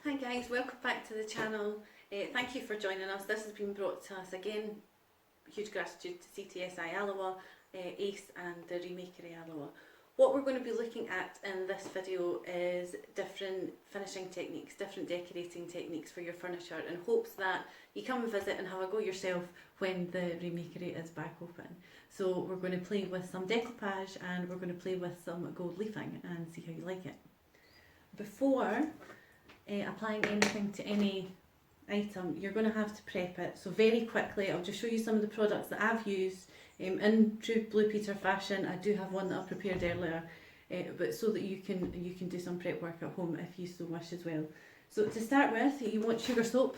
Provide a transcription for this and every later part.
Hi guys, welcome back to the channel. Thank you for joining us. This has been brought to us again. Huge gratitude to CTSI Alloa, ACE and the Remakery Alloa. What we're going to be looking at in this video is different finishing techniques, different decorating techniques for your furniture, in hopes that you come and visit and have a go yourself when the Remakery is back open. So we're going to play with some decoupage and we're going to play with some gold leafing and see how you like it. Before applying anything to any item, you're going to have to prep it. So very quickly, I'll just show you some of the products that I've used in true Blue Peter fashion. I do have one that I prepared earlier, but so that you can do some prep work at home if you so wish as well. So to start with, you want sugar soap.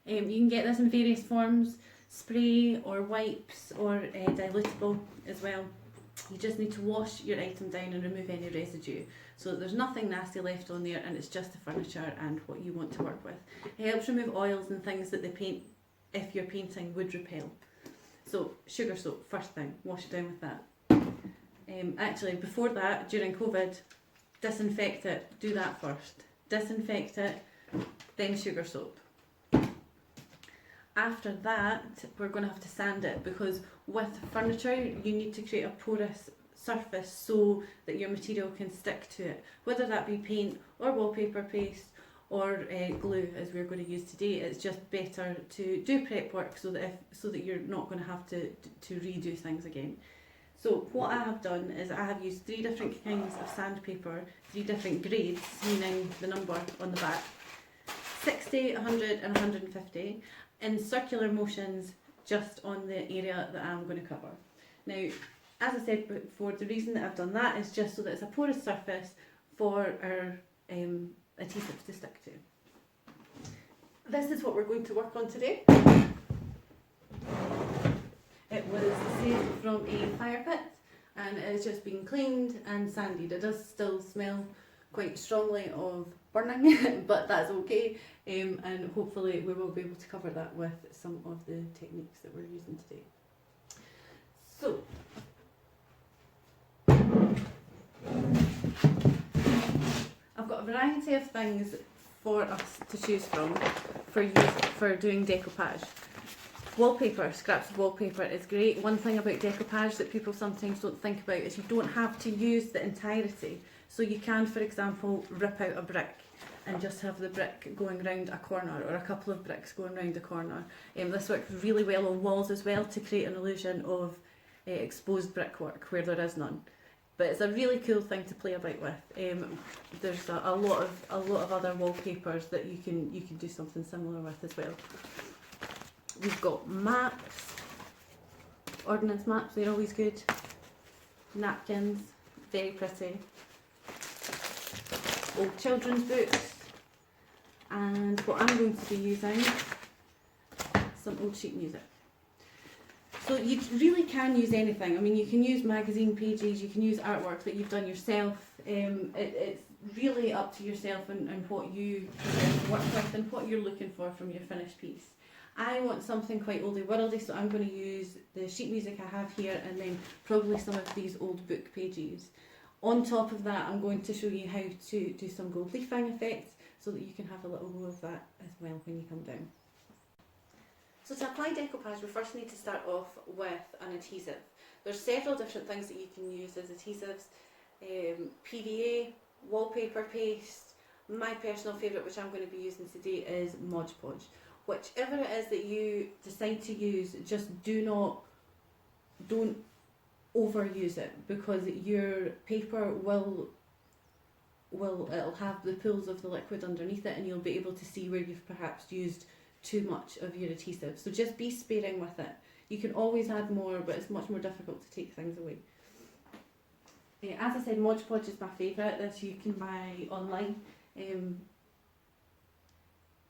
You can get this in various forms, spray or wipes or dilutable as well. You just need to wash your item down and remove any residue so that there's nothing nasty left on there and it's just the furniture and what you want to work with. It helps remove oils and things that the paint, if you're painting, would repel. So sugar soap, first thing, wash it down with that. Actually, before that, during COVID, disinfect it, do that first. Disinfect it, then sugar soap. After that, we're going to have to sand it, because with furniture you need to create a porous surface so that your material can stick to it, whether that be paint or wallpaper paste or glue as we're going to use today. It's just better to do prep work so that you're not going to have to redo things again. So what I have done is I have used 3 different kinds of sandpaper, 3 different grades, meaning the number on the back, 60, 100 and 150, in circular motions just on the area that I'm going to cover. Now, as I said before, the reason that I've done that is just so that it's a porous surface for our adhesives to stick to. This is what we're going to work on today. It was saved from a fire pit and it has just been cleaned and sanded. It does still smell quite strongly of burning, but that's okay, and hopefully we will be able to cover that with some of the techniques that we're using today. So, I've got a variety of things for us to choose from for doing decoupage. Wallpaper, scraps of wallpaper is great. One thing about decoupage that people sometimes don't think about is you don't have to use the entirety. So you can, for example, rip out a brick and just have the brick going round a corner, or a couple of bricks going round a corner. This works really well on walls as well to create an illusion of exposed brickwork where there is none. But it's a really cool thing to play about with. There's a lot of other wallpapers that you can do something similar with as well. We've got maps, ordnance maps, they're always good. Napkins, very pretty. Old children's books, and what I'm going to be using, some old sheet music. So you really can use anything. I mean, you can use magazine pages, you can use artwork that you've done yourself. It's really up to yourself and what you work with and what you're looking for from your finished piece. I want something quite oldie worldy, so I'm going to use the sheet music I have here and then probably some of these old book pages. On top of that, I'm going to show you how to do some gold leafing effects so that you can have a little go of that as well when you come down. So to apply decoupage, we first need to start off with an adhesive. There's several different things that you can use as adhesives. PVA, wallpaper paste. My personal favourite, which I'm going to be using today, is Modge Podge. Whichever it is that you decide to use, just don't overuse it, because your paper will it'll have the pools of the liquid underneath it and you'll be able to see where you've perhaps used too much of your adhesive. So just be sparing with it. You can always add more, but it's much more difficult to take things away. As I said, Modge Podge is my favourite. This you can buy online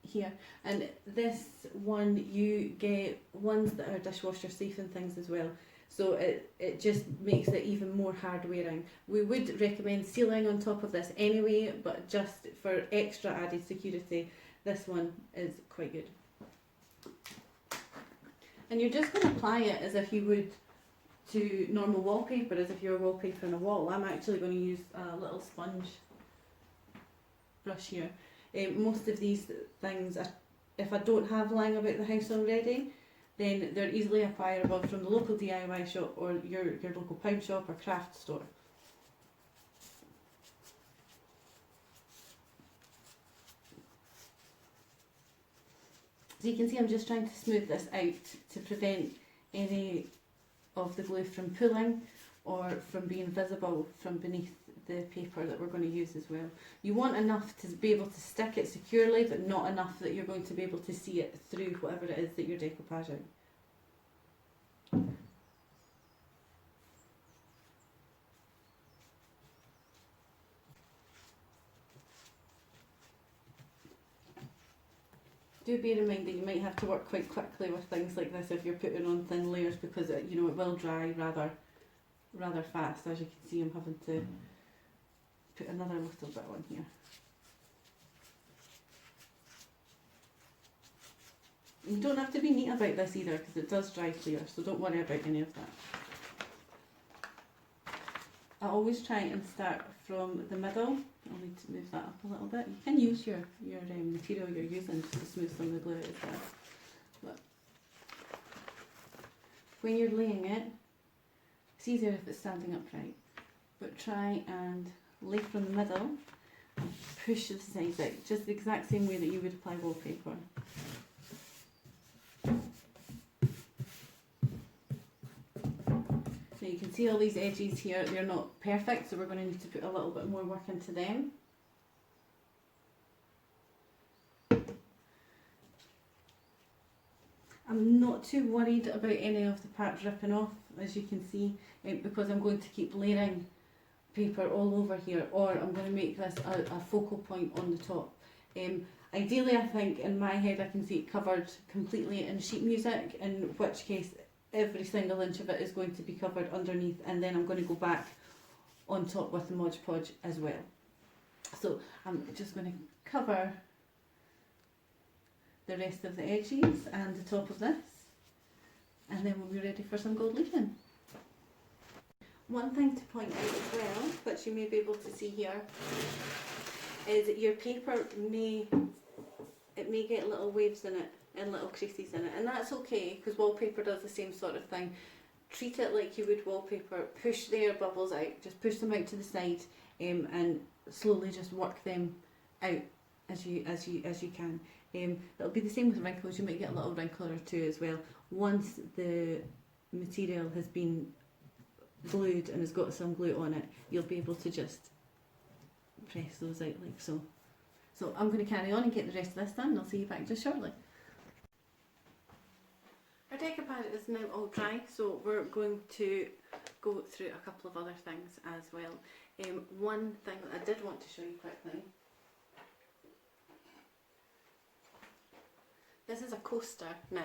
here, and this one you get ones that are dishwasher safe and things as well. So it just makes it even more hard wearing. We would recommend sealing on top of this anyway, but just for extra added security, this one is quite good. And you're just going to apply it as if you would to normal wallpaper, as if you're wallpapering a wall. I'm actually going to use a little sponge brush here. Most of these things, if I don't have lying about the house already, then they're easily acquirable from the local DIY shop or your local pound shop or craft store. So you can see I'm just trying to smooth this out to prevent any of the glue from pulling or from being visible from beneath the paper that we're going to use as well. You want enough to be able to stick it securely, but not enough that you're going to be able to see it through whatever it is that you're decoupaging. Do bear in mind that you might have to work quite quickly with things like this if you're putting on thin layers, because it will dry rather fast. As you can see, I'm having to put another little bit on here. You don't have to be neat about this either, because it does dry clear, so don't worry about any of that. I always try and start from the middle. I'll need to move that up a little bit. You can use your material you're using just to smooth some of the glue out as well. But when you're laying it, it's easier if it's standing upright. But try and lay from the middle and push the sides out, just the exact same way that you would apply wallpaper. Now you can see all these edges here, they're not perfect, so we're going to need to put a little bit more work into them. I'm not too worried about any of the parts ripping off, as you can see, because I'm going to keep layering paper all over here, or I'm going to make this a focal point on the top. Ideally, I think in my head I can see it covered completely in sheet music, in which case every single inch of it is going to be covered underneath, and then I'm going to go back on top with the Modge Podge as well. So I'm just going to cover the rest of the edges and the top of this, and then we'll be ready for some gold leafing. One thing to point out as well, which you may be able to see here, is that your paper may get little waves in it and little creases in it, and that's okay, because wallpaper does the same sort of thing. Treat it like you would wallpaper. Push the air bubbles out, just push them out to the side, and slowly just work them out as you can. It'll be the same with wrinkles. You might get a little wrinkle or two as well. Once the material has been glued and has got some glue on it, you'll be able to just press those out like so. So I'm going to carry on and get the rest of this done, and I'll see you back just shortly. Our decoupage is now all dry, so we're going to go through a couple of other things as well. One thing that I did want to show you quickly. This is a coaster now.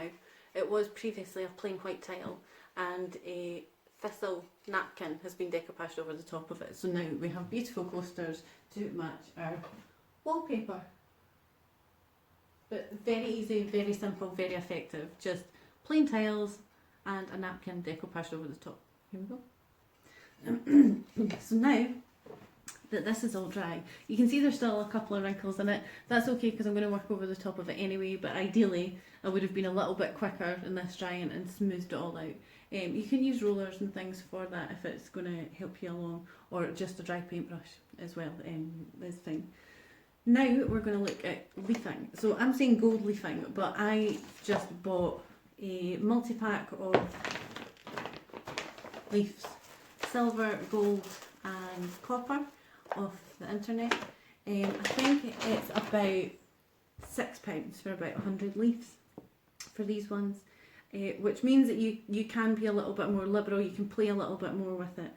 It was previously a plain white tile, and a thistle napkin has been decoupaged over the top of it. So now we have beautiful coasters to match our wallpaper. But very easy, very simple, very effective. Just plain tiles and a napkin decoupaged over the top. Here we go. So now that this is all dry, you can see there's still a couple of wrinkles in it. That's okay, because I'm going to work over the top of it anyway, but ideally I would have been a little bit quicker in this drying and smoothed it all out. You can use rollers and things for that if it's going to help you along, or just a dry paintbrush as well, is fine. Now we're going to look at leafing. So I'm saying gold leafing, but I just bought a multi-pack of leaves, silver, gold and copper, off the internet. I think it's about £6 for about 100 leaves for these ones, which means that you can be a little bit more liberal, you can play a little bit more with it.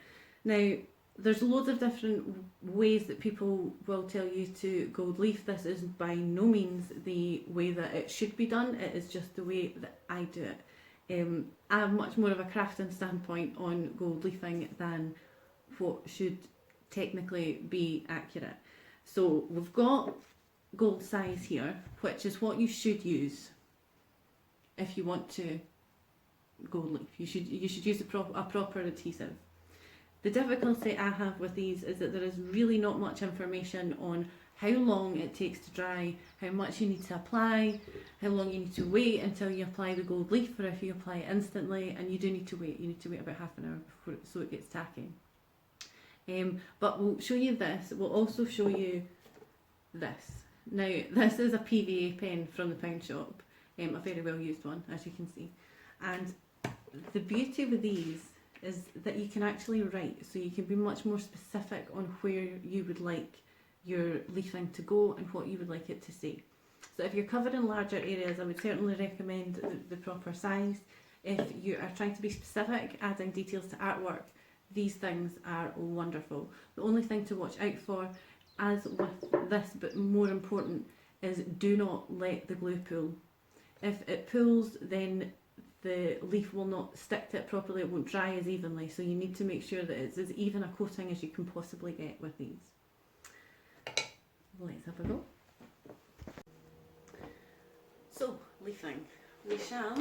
Now there's loads of different ways that people will tell you to gold leaf. This is by no means the way that it should be done, it is just the way that I do it. I have much more of a crafting standpoint on gold leafing than what should technically be accurate. So we've got gold size here, which is what you should use if you want to gold leaf. You should use a proper adhesive. The difficulty I have with these is that there is really not much information on how long it takes to dry, how much you need to apply, how long you need to wait until you apply the gold leaf, or if you apply it instantly, and you do need to wait. You need to wait about half an hour before so it gets tacky. But we'll show you this. We'll also show you this. Now, this is a PVA pen from the pound shop, a very well used one, as you can see. And the beauty with these is that you can actually write, so you can be much more specific on where you would like your leafing to go and what you would like it to say. So if you're covering larger areas, I would certainly recommend the proper size. If you are trying to be specific, adding details to artwork, these things are wonderful. The only thing to watch out for, as with this, but more important, is do not let the glue pull. If it pulls, then the leaf will not stick to it properly, it won't dry as evenly, so you need to make sure that it's as even a coating as you can possibly get with these. Let's have a go. So, leafing. We shall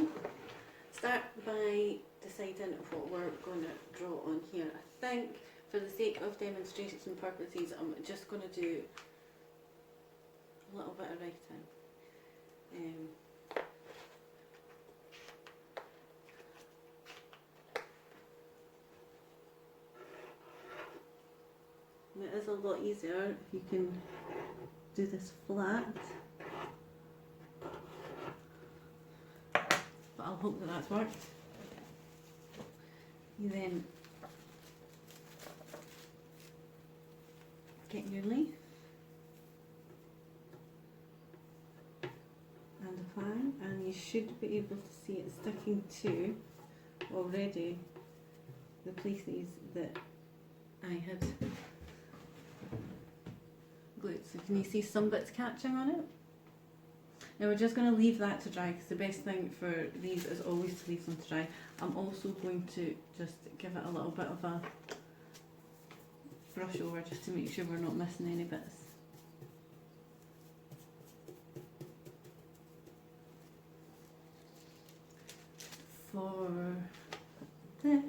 start by deciding what we're going to draw on here. I think for the sake of demonstration purposes, I'm just going to do a little bit of writing. And it is a lot easier if you can do this flat. But I'll hope that that's worked. You then get your leaf and apply, and you should be able to see it sticking to already the places that I had glued. So can you see some bits catching on it? Now we're just going to leave that to dry, because the best thing for these is always to leave them to dry. I'm also going to just give it a little bit of a brush over just to make sure we're not missing any bits. For this,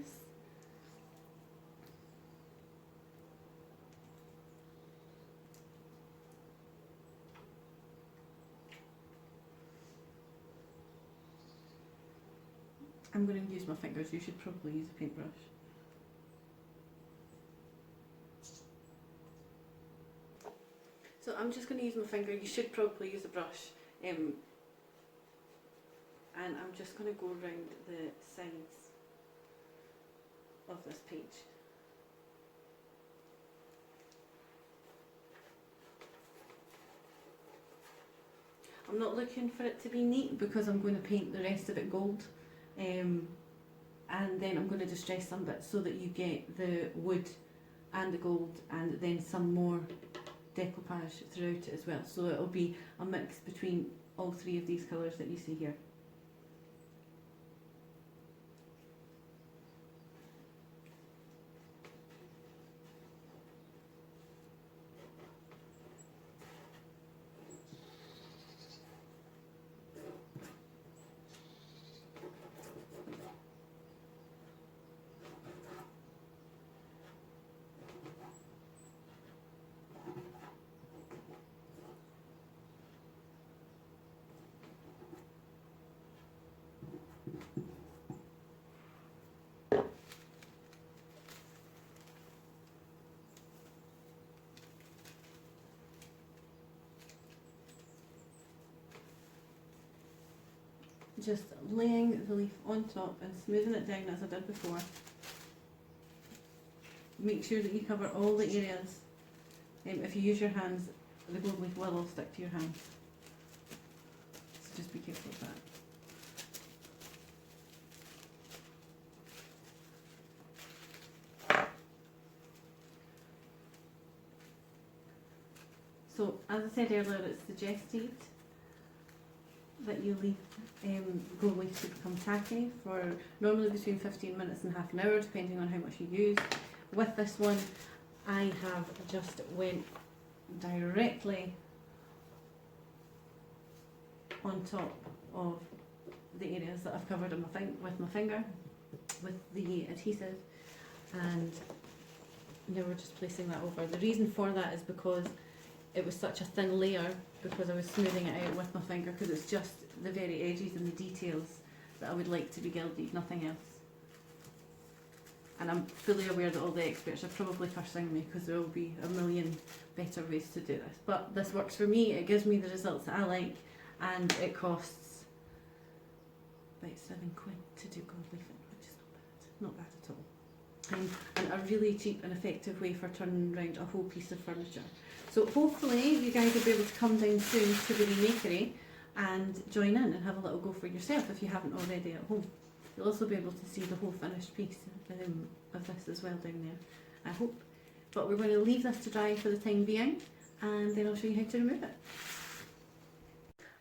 I'm going to use my fingers. You should probably use a paintbrush. So I'm just going to use my finger. You should probably use a brush. And I'm just going to go around the sides of this page. I'm not looking for it to be neat because I'm going to paint the rest of it gold. And then I'm going to distress some bits so that you get the wood and the gold and then some more decoupage throughout it as well. So it'll be a mix between all three of these colours that you see here. Just laying the leaf on top and smoothing it down as I did before. Make sure that you cover all the areas. If you use your hands, the gold leaf will all stick to your hands. So just be careful of that. So, as I said earlier, it's suggested that you leave gold leaf to become tacky for normally between 15 minutes and half an hour, depending on how much you use. With this one, I have just went directly on top of the areas that I've covered on with my finger, with the adhesive, and now we're just placing that over. The reason for that is because it was such a thin layer because I was smoothing it out with my finger, because it's just the very edges and the details that I would like to be gilded, nothing else. And I'm fully aware that all the experts are probably cursing me because there will be a million better ways to do this. But this works for me, it gives me the results that I like, and it costs about £7 to do gold leafing, which is not bad at all. And a really cheap and effective way for turning around a whole piece of furniture. So hopefully you guys will be able to come down soon to the Remakery and join in and have a little go for yourself if you haven't already at home. You'll also be able to see the whole finished piece of this as well down there, I hope. But we're going to leave this to dry for the time being, and then I'll show you how to remove it.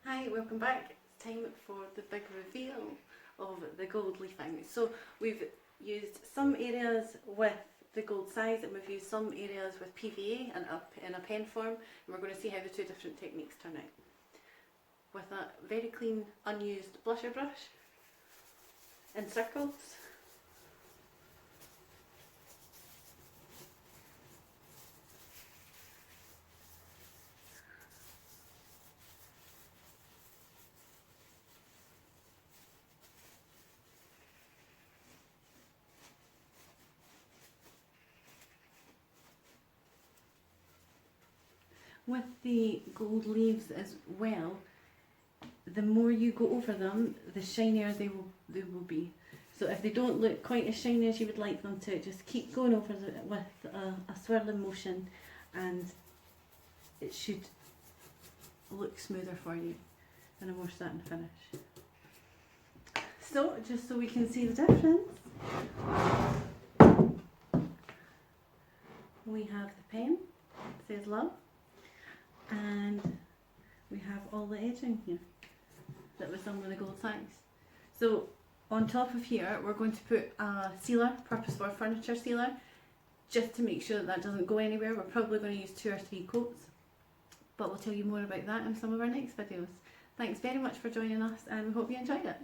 Hi, welcome back. It's time for the big reveal of the gold leafing. So we've used some areas with the gold size, and we've used some areas with PVA and up in a pen form, and we're going to see how the two different techniques turn out. With a very clean, unused blusher brush in circles. With the gold leaves as well, the more you go over them, the shinier they will be. So if they don't look quite as shiny as you would like them to, just keep going over it with a swirling motion, and it should look smoother for you in a more satin finish. So just so we can see the difference, we have the pen, it says love, and we have all the edging here that was done with the gold size. So on top of here we're going to put a sealer, purpose for furniture sealer, just to make sure that that doesn't go anywhere. We're probably going to use 2 or 3 coats, but we'll tell you more about that in some of our next videos. Thanks very much for joining us, and we hope you enjoyed it.